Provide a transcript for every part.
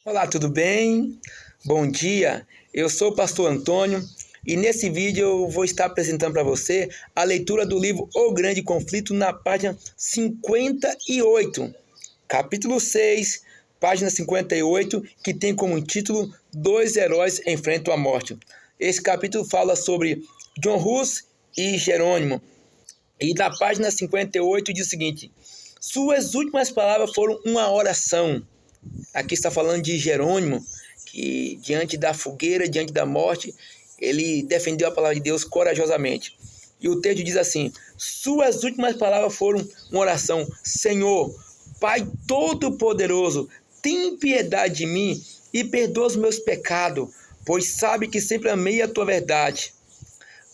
Olá, tudo bem? Bom dia, eu sou o pastor Antônio e nesse vídeo eu vou estar apresentando para você a leitura do livro O Grande Conflito na página 58, capítulo 6, página 58, que tem como título Dois Heróis Enfrentam a Morte. Esse capítulo fala sobre John Hus e Jerônimo e na página 58 diz o seguinte: suas últimas palavras foram uma oração. Aqui está falando de Jerônimo, que diante da fogueira, diante da morte, ele defendeu a palavra de Deus corajosamente. E o texto diz assim: suas últimas palavras foram uma oração. Senhor, Pai Todo-Poderoso, tem piedade de mim e perdoa os meus pecados, pois sabe que sempre amei a tua verdade.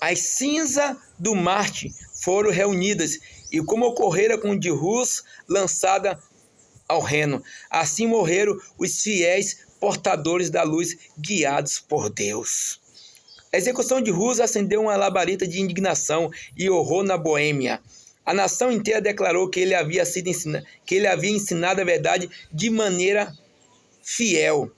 As cinzas do Marte foram reunidas, e como ocorrera com o de Hus, lançada ao reno. Assim morreram os fiéis portadores da luz, guiados por Deus. A execução de Hus acendeu uma labareda de indignação e horror na Boêmia. A nação inteira declarou que ele havia ensinado a verdade de maneira fiel.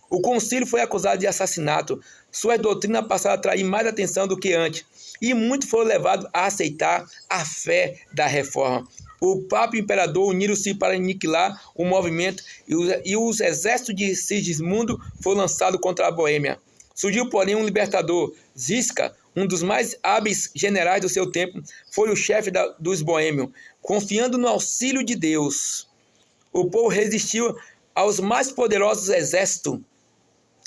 O concílio foi acusado de assassinato. Suas doutrinas passaram a atrair mais atenção do que antes, e muitos foram levados a aceitar a fé da reforma. O Papa e o Imperador uniram-se para aniquilar o movimento e os exércitos de Sigismundo foram lançados contra a Boêmia. Surgiu, porém, um libertador. Zisca, um dos mais hábeis generais do seu tempo, foi o chefe dos boêmios. Confiando no auxílio de Deus, o povo resistiu aos mais poderosos exércitos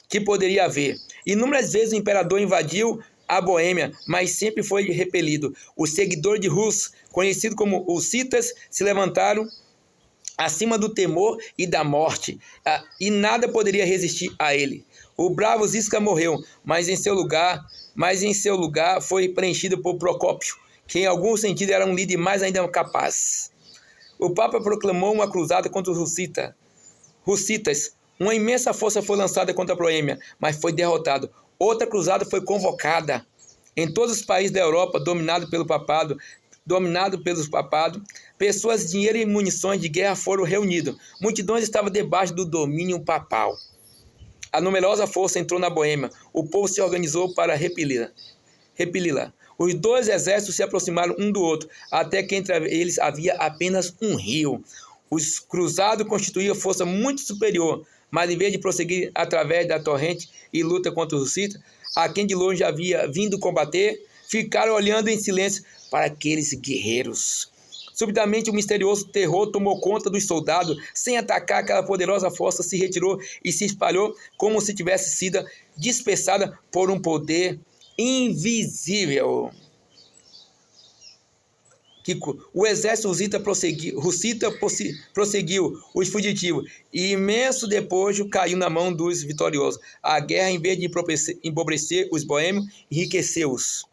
que poderia haver. Inúmeras vezes o imperador invadiu a Boêmia, mas sempre foi repelido. Os seguidores de Hus, conhecidos como hussitas, se levantaram acima do temor e da morte, e nada poderia resistir a ele. O bravo Zisca morreu, mas em seu lugar foi preenchido por Procópio, que em algum sentido era um líder mais ainda capaz. O Papa proclamou uma cruzada contra os hussitas. Uma imensa força foi lançada contra a Boêmia, mas foi derrotado. Outra cruzada foi convocada. Em todos os países da Europa, dominado pelos papados, pessoas, dinheiro e munições de guerra foram reunidos. Multidões estavam debaixo do domínio papal. A numerosa força entrou na Boêmia. O povo se organizou para repeli-la. Os dois exércitos se aproximaram um do outro, até que entre eles havia apenas um rio. Os cruzados constituíam força muito superior, mas em vez de prosseguir através da torrente e luta contra os hussitas, a quem de longe havia vindo combater, ficaram olhando em silêncio para aqueles guerreiros. Subitamente, um misterioso terror tomou conta dos soldados. Sem atacar, aquela poderosa força se retirou e se espalhou como se tivesse sido dispersada por um poder invisível. O exército hussita prosseguiu os fugitivos, e imenso despojo caiu na mão dos vitoriosos. A guerra, em vez de empobrecer os boêmios, enriqueceu-os.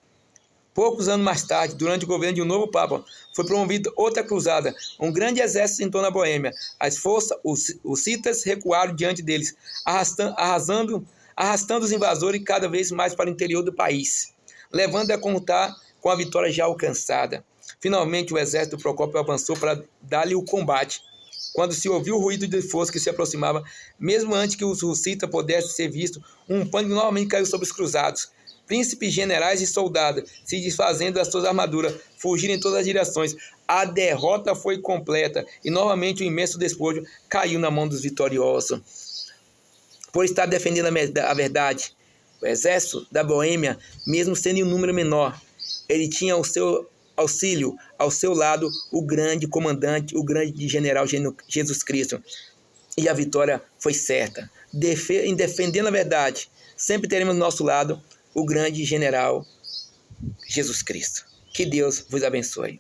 Poucos anos mais tarde, durante o governo de um novo papa, foi promovida outra cruzada. Um grande exército entrou na Boêmia. As forças hussitas recuaram diante deles, arrastando os invasores cada vez mais para o interior do país, levando a contar com a vitória já alcançada. Finalmente, o exército de Procópio avançou para dar-lhe o combate. Quando se ouviu o ruído de força que se aproximava, mesmo antes que os hussitas pudessem ser vistos, um pânico novamente caiu sobre os cruzados. Príncipes, generais e soldados, se desfazendo das suas armaduras, fugiram em todas as direções. A derrota foi completa e novamente o imenso despojo caiu na mão dos vitoriosos. Por estar defendendo a verdade, o exército da Boêmia, mesmo sendo em um número menor, ele tinha ao seu auxílio, ao seu lado, o grande comandante, o grande general Jesus Cristo. E a vitória foi certa. Em defendendo a verdade, sempre teremos ao nosso lado o grande general Jesus Cristo. Que Deus vos abençoe.